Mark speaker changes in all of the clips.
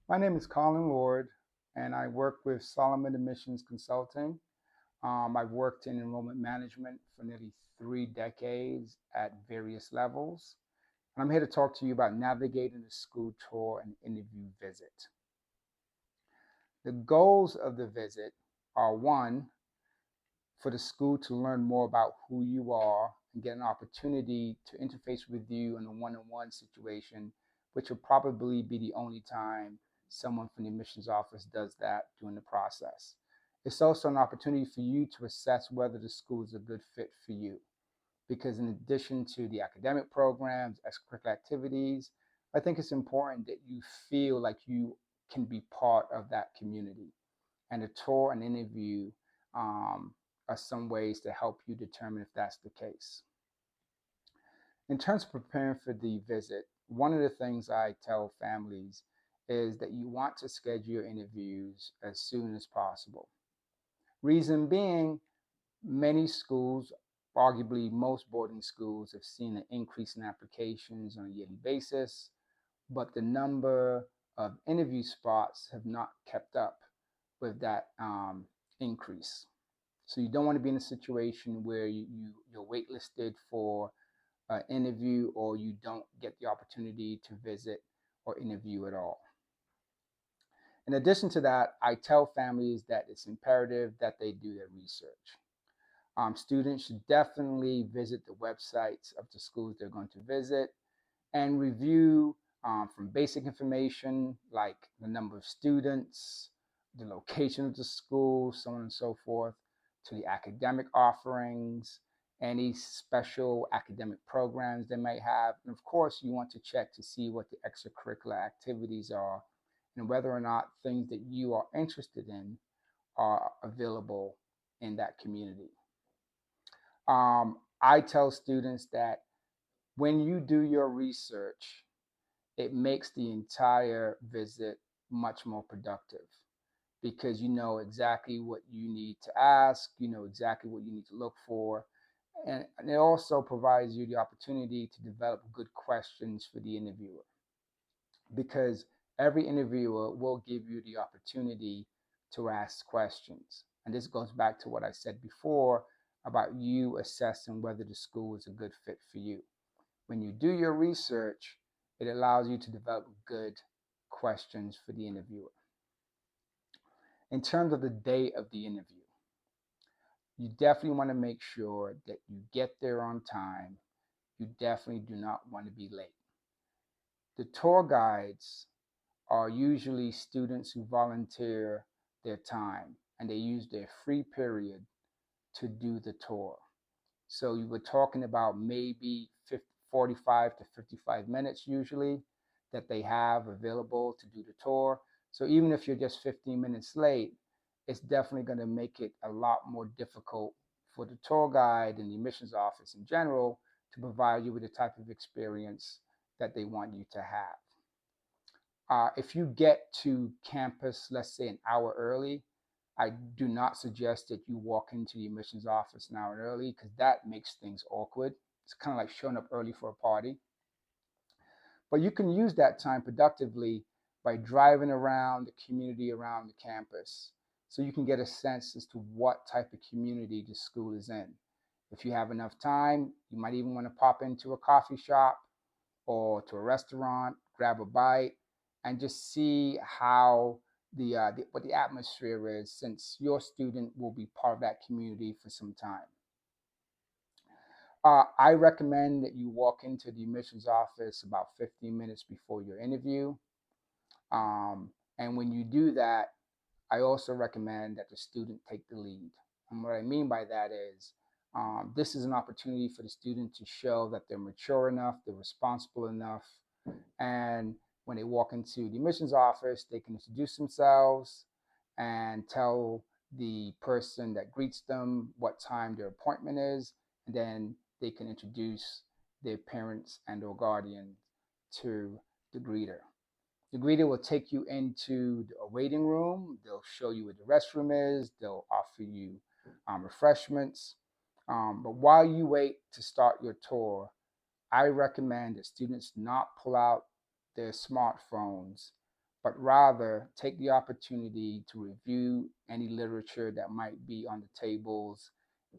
Speaker 1: My name is Colin Lord, and I work with Solomon Admissions Consulting. I've worked in enrollment management for nearly 3 decades at various levels. And I'm here to talk to you about navigating the school tour and interview visit. The goals of the visit are one, for the school to learn more about who you are and get an opportunity to interface with you in a one-on-one situation, which will probably be the only time someone from the admissions office does that during the process. It's also an opportunity for you to assess whether the school is a good fit for you. Because in addition to the academic programs, extracurricular activities, I think it's important that you feel like you can be part of that community. And a tour and interview um, are some ways to help you determine if that's the case. In terms of preparing for the visit, one of the things I tell families is that you want to schedule your interviews as soon as possible. Reason being, many schools, arguably most boarding schools, have seen an increase in applications on a yearly basis, but the number of interview spots have not kept up with that increase. So you don't want to be in a situation where you're waitlisted for an interview or you don't get the opportunity to visit or interview at all. In addition to that, I tell families that it's imperative that they do their research. Students should definitely visit the websites of the schools they're going to visit and review from basic information like the number of students, the location of the school, so on and so forth, to the academic offerings, any special academic programs they may have. And of course, you want to check to see what the extracurricular activities are and whether or not things that you are interested in are available in that community. I tell students that when you do your research, it makes the entire visit much more productive because you know exactly what you need to ask, you know exactly what you need to look for, and it also provides you the opportunity to develop good questions for the interviewer because every interviewer will give you the opportunity to ask questions. And this goes back to what I said before about you assessing whether the school is a good fit for you. When you do your research, it allows you to develop good questions for the interviewer. In terms of the day of the interview, you definitely want to make sure that you get there on time. You definitely do not want to be late. The tour guides are usually students who volunteer their time and they use their free period to do the tour. So you were talking about maybe 45 to 55 minutes usually that they have available to do the tour. So even if you're just 15 minutes late, it's definitely going to make it a lot more difficult for the tour guide and the admissions office in general to provide you with the type of experience that they want you to have. If you get to campus, let's say an hour early, I do not suggest that you walk into the admissions office an hour early because that makes things awkward. It's kind of like showing up early for a party. But you can use that time productively by driving around the community around the campus so you can get a sense as to what type of community the school is in. If you have enough time, you might even want to pop into a coffee shop or to a restaurant, grab a bite, and just see how what the atmosphere is, since your student will be part of that community for some time. I recommend that you walk into the admissions office about 15 minutes before your interview. And when you do that, I also recommend that the student take the lead. And what I mean by that is this is an opportunity for the student to show that they're mature enough, they're responsible enough, and when they walk into the admissions office, they can introduce themselves and tell the person that greets them what time their appointment is, and then they can introduce their parents and or guardian to the greeter. The greeter will take you into a waiting room. They'll show you where the restroom is. They'll offer you refreshments. But while you wait to start your tour, I recommend that students not pull out their smartphones but rather take the opportunity to review any literature that might be on the tables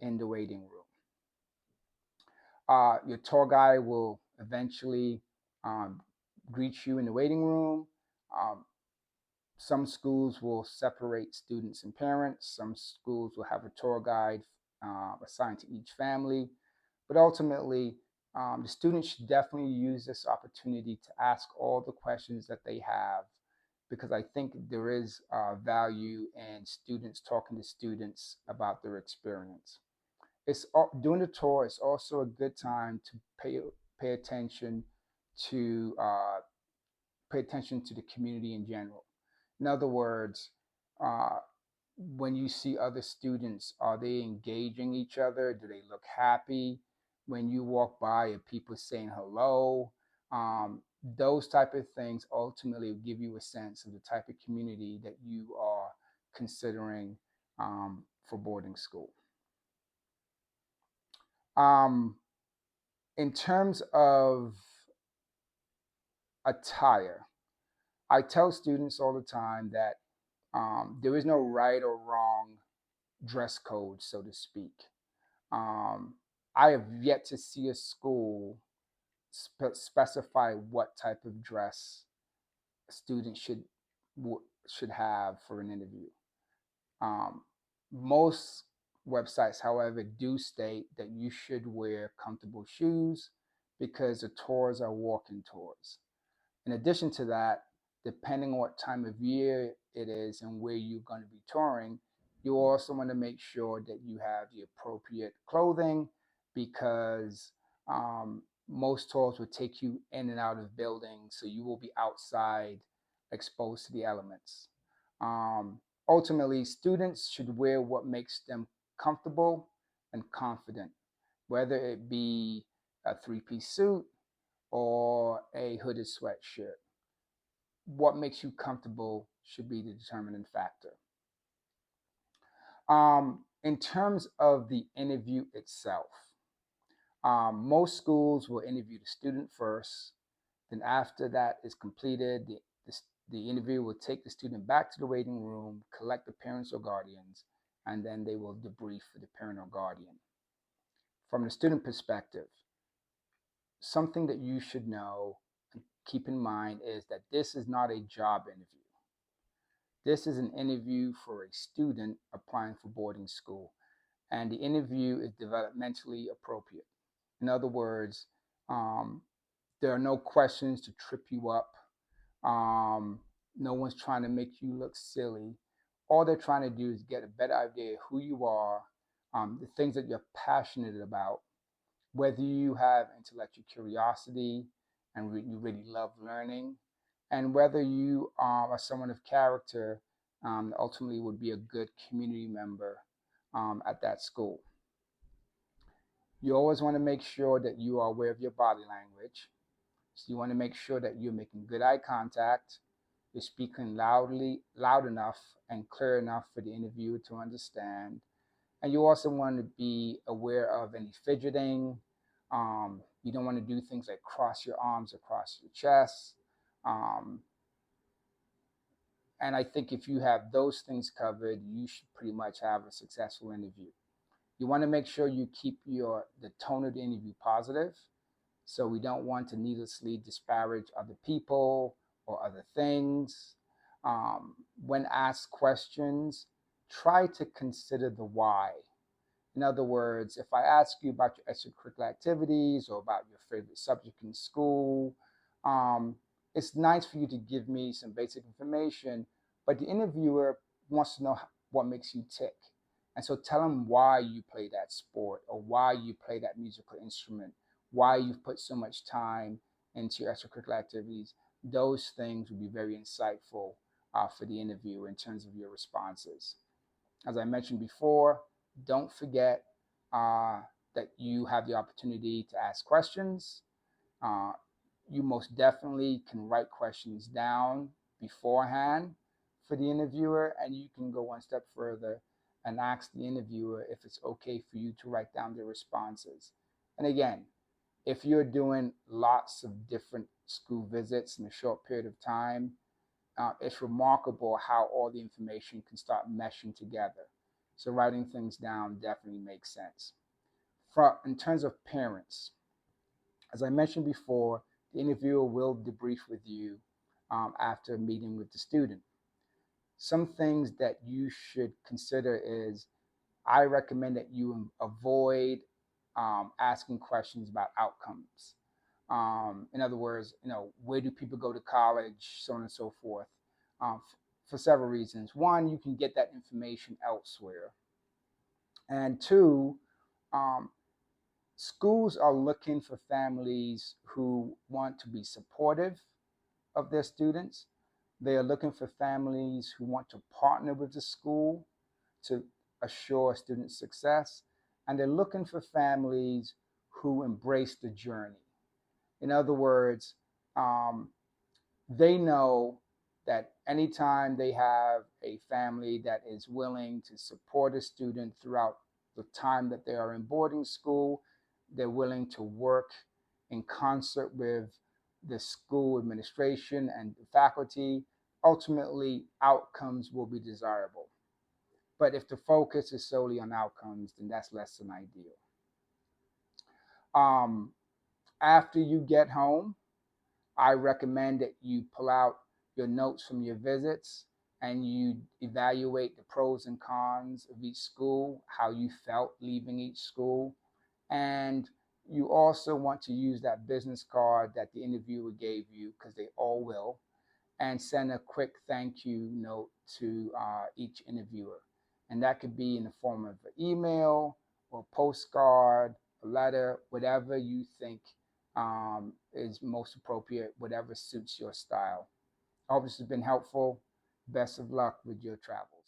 Speaker 1: in the waiting room. Your tour guide will eventually um, greet you in the waiting room. Um, some schools will separate students and parents. Some schools will have a tour guide assigned to each family. But ultimately, the students should definitely use this opportunity to ask all the questions that they have, because I think there is value in students talking to students about their experience. It's during the tour. It's also a good time to pay attention to the community in general. In other words, uh, when you see other students, are they engaging each other? Do they look happy? When you walk by, are people saying hello? Those type of things ultimately give you a sense of the type of community that you are considering for boarding school. Um, in terms of attire, I tell students all the time that there is no right or wrong dress code, so to speak. Um, I have yet to see a school specify what type of dress students should have for an interview. Um, most websites, however, do state that you should wear comfortable shoes because the tours are walking tours. In addition to that, depending on what time of year it is and where you're going to be touring, you also want to make sure that you have the appropriate clothing, because most tours will take you in and out of buildings, so you will be outside exposed to the elements. Ultimately, students should wear what makes them comfortable and confident, whether it be a three-piece suit or a hooded sweatshirt. What makes you comfortable should be the determining factor. In terms of the interview itself, most schools will interview the student first. Then, after that is completed, the interview will take the student back to the waiting room, collect the parents or guardians, and then they will debrief for the parent or guardian. From the student perspective, something that you should know and keep in mind is that this is not a job interview. This is an interview for a student applying for boarding school, and the interview is developmentally appropriate. In other words, um, there are no questions to trip you up. No one's trying to make you look silly. All they're trying to do is get a better idea of who you are, the things that you're passionate about, whether you have intellectual curiosity and you really love learning, and whether you are someone of character, ultimately would be a good community member at that school. You always want to make sure that you are aware of your body language. So you want to make sure that you're making good eye contact, you're speaking loud enough and clear enough for the interviewer to understand. And you also want to be aware of any fidgeting. You don't want to do things like cross your arms across your chest. Um, and I think if you have those things covered, you should pretty much have a successful interview. You want to make sure you keep the tone of the interview positive. So we don't want to needlessly disparage other people or other things. When asked questions, try to consider the why. In other words, if I ask you about your extracurricular activities or about your favorite subject in school, um, it's nice for you to give me some basic information, but the interviewer wants to know what makes you tick. And so tell them why you play that sport or why you play that musical instrument, why you've put so much time into your extracurricular activities. Those things would be very insightful for the interviewer in terms of your responses. As I mentioned before, don't forget uh, that you have the opportunity to ask questions. Uh, you most definitely can write questions down beforehand for the interviewer, and you can go one step further and ask the interviewer if it's okay for you to write down their responses. And again, if you're doing lots of different school visits in a short period of time, it's remarkable how all the information can start meshing together. So writing things down definitely makes sense. In terms of parents, as I mentioned before, the interviewer will debrief with you after meeting with the student. Some things that you should consider is I recommend that you avoid asking questions about outcomes. In other words, where do people go to college, so on and so forth, for several reasons. One, you can get that information elsewhere. And two, um, schools are looking for families who want to be supportive of their students. They are looking for families who want to partner with the school to assure student success. And they're looking for families who embrace the journey. In other words, um, they know that anytime they have a family that is willing to support a student throughout the time that they are in boarding school, they're willing to work in concert with the school administration and the faculty. Ultimately, outcomes will be desirable. But if the focus is solely on outcomes, then that's less than ideal. Um, After you get home, I recommend that you pull out your notes from your visits and you evaluate the pros and cons of each school, how you felt leaving each school. And you also want to use that business card that the interviewer gave you, because they all will, and send a quick thank you note to each interviewer. And that could be in the form of an email or postcard, a letter, whatever you think is most appropriate, whatever suits your style. I hope this has been helpful. Best of luck with your travels.